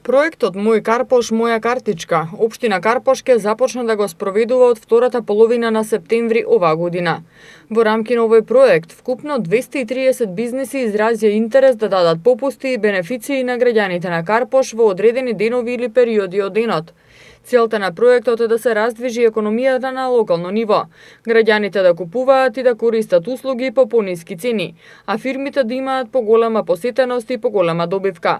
Проектот Мој Карпош, моја картичка, општина Карпош ќе започне да го спроведува од втората половина на септември оваа година. Во рамки на овој проект, вкупно 230 бизниси изразија интерес да дадат попусти и бенефиции на граѓаните на Карпош во одредени денови или периоди од денот. Целта на проектот е да се раздвижи економијата на локално ниво, граѓаните да купуваат и да користат услуги по пониски цени, а фирмите да имаат поголема посетеност и поголема добивка.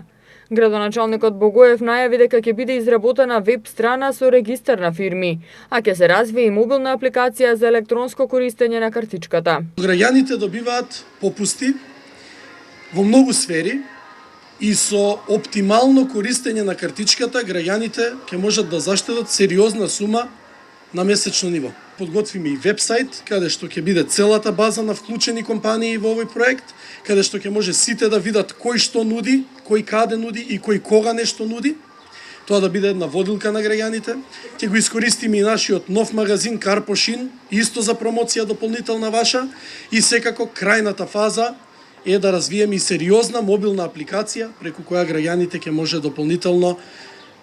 Градоначалникот Богоев најави дека ќе биде изработена веб страна со регистар на фирми, а ќе се развие и мобилна апликација за електронско користење на картичката. Граѓаните добиваат попусти во многу сфери и со оптимално користење на картичката граѓаните ќе можат да заштедат сериозна сума на месечно ниво. Подготвиме и вебсайт каде што ќе биде целата база на вклучени компании во овој проект, каде што ќе може сите да видат кој што нуди, кој каде нуди и кој кога нешто нуди. Тоа да биде една водилка на граѓаните. Ќе го искористиме и нашиот нов магазин Карпошин, исто за промоција дополнителна ваша, и секако крајната фаза е да развиеме и сериозна мобилна апликација преку која граѓаните ќе може дополнително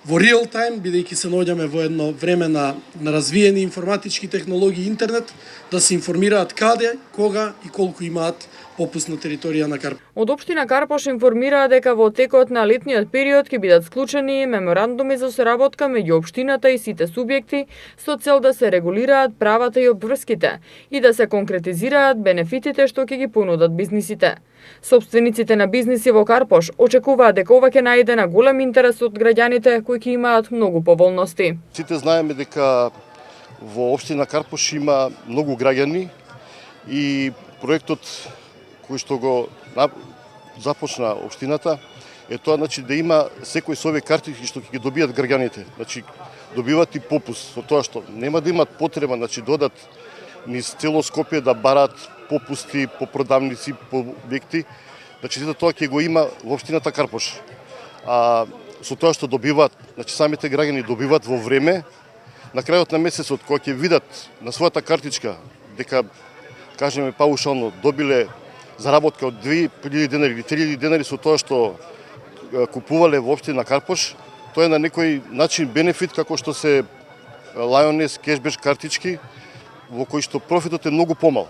во реал тајм, бидејќи се наоѓаме во едно време на развиени информатички технологии и интернет, да се информираат каде, кога и колку имаат попуст на територија на Карпош. Од општина Карпош информираа дека во текот на летниот период ќе бидат склучени меморандуми за соработка меѓу општината и сите субјекти со цел да се регулираат правата и обврските и да се конкретизираат бенефитите што ќе ги понудат бизнисите. Собствениците на бизниси во Карпош очекуваат дека ова ќе најде на голем интерес од граѓаните кои ќе имаат многу поволности. Сите знаеме дека во општина Карпош има многу граѓани и проектот кој што го започна општината е тоа, да има секој со овие картички што ќе ги добијат граѓаните. Добиваат и попуст со тоа што нема да имат потреба додат низ цело Скопје да барат попусти по продавници, по објекти. Сето тоа ќе го има во општината Карпош. А со тоа што добиваат, самите граѓани добиваат во време, на крајот на месецот кога ќе видат на својата картичка дека, кажеме паушално, добиле заработка од 2000 денари или 3000 денари со тоа што купувале во општина Карпош, тоа е на некој начин бенефит како што се Лајонес, кешбеш картички, во кои што профитот е многу помал.